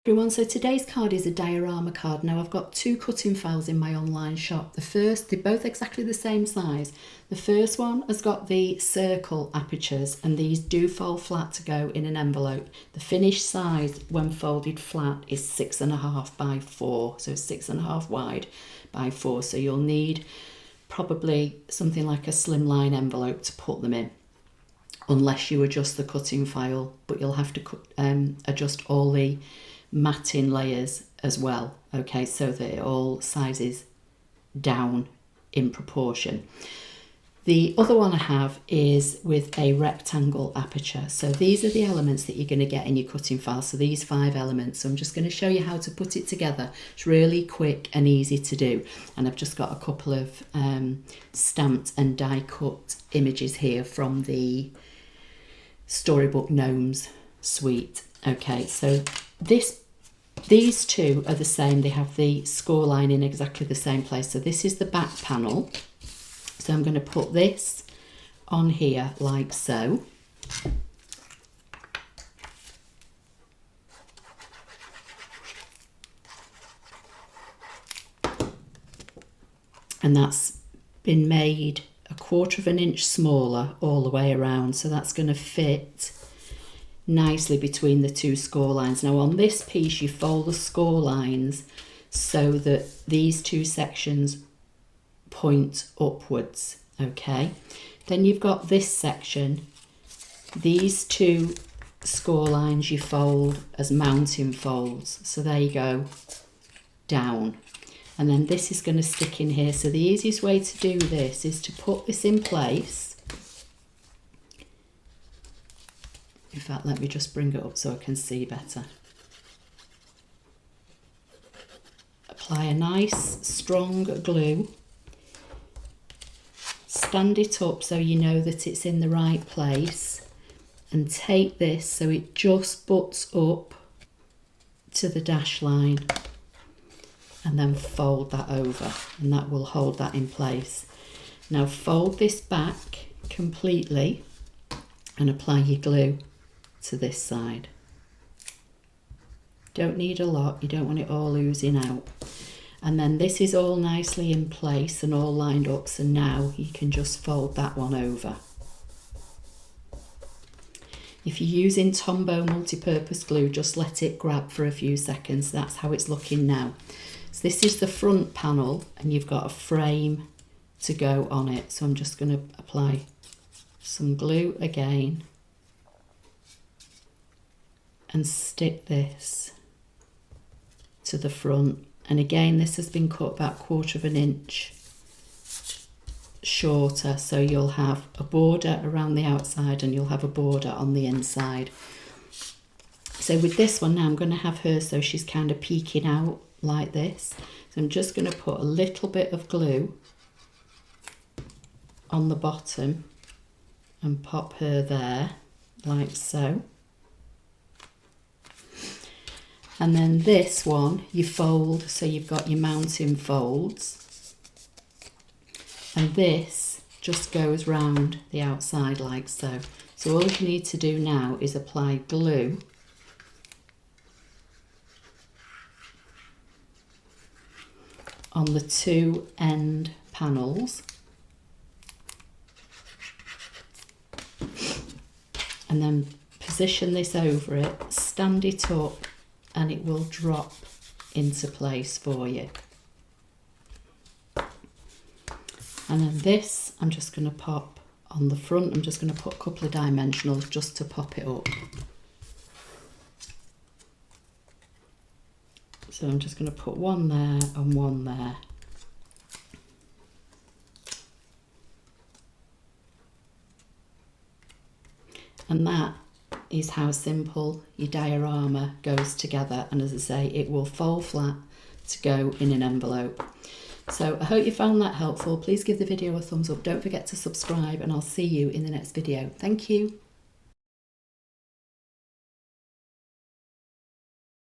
Everyone, so today's card is a diorama card. Now I've got two cutting files in my online shop. The first, they're both exactly the same size. The first one has got the circle apertures and these do fold flat to go in an envelope. The finished size when folded flat is 6.5 by 4, so it's 6.5 wide by 4. So you'll need probably something like a slimline envelope to put them in, unless you adjust the cutting file, but you'll have to adjust all the matting layers as well, okay, so that it all sizes down in proportion. The other one I have is with a rectangle aperture. So these are the elements that you're going to get in your cutting file, so these 5 elements. So I'm just going to show you how to put it together. It's really quick and easy to do, and I've just got a couple of stamped and die cut images here from the Storybook Gnomes suite. Okay, so these two are the same. They have the score line in exactly the same place. So this is the back panel. So I'm going to put this on here like so. And that's been made 1/4 inch smaller all the way around. So that's going to fit nicely between the two score lines. Now on this piece you fold the score lines so that these two sections point upwards, okay? Then you've got this section, these two score lines you fold as mounting folds, so there you go, down, and then this is going to stick in here. So the easiest way to do this is to put this in place. In fact, let me just bring it up so I can see better. Apply a nice strong glue. Stand it up so you know that it's in the right place. And take this so it just butts up to the dash line. And then fold that over, and that will hold that in place. Now fold this back completely and apply your glue to this side. Don't need a lot, you don't want it all oozing out. And then this is all nicely in place and all lined up, so now you can just fold that one over. If you're using Tombow multi-purpose glue, just let it grab for a few seconds. That's how it's looking now. So this is the front panel and you've got a frame to go on it. So I'm just going to apply some glue again and stick this to the front. And again, this has been cut about 1/4 inch shorter, so you'll have a border around the outside and you'll have a border on the inside. So with this one now, I'm going to have her so she's kind of peeking out like this. So I'm just going to put a little bit of glue on the bottom and pop her there like so. And then this one you fold, so you've got your mounting folds, and this just goes round the outside like so. So all you need to do now is apply glue on the two end panels, and then position this over it, stand it up, and it will drop into place for you. And then this, I'm just going to pop on the front. I'm just going to put a couple of dimensionals just to pop it up. So I'm just going to put one there and one there. And that is how simple your diorama goes together, and as I say, it will fold flat to go in an envelope. So I hope you found that helpful. Please give the video a thumbs up, don't forget to subscribe, and I'll see you in the next video. Thank you.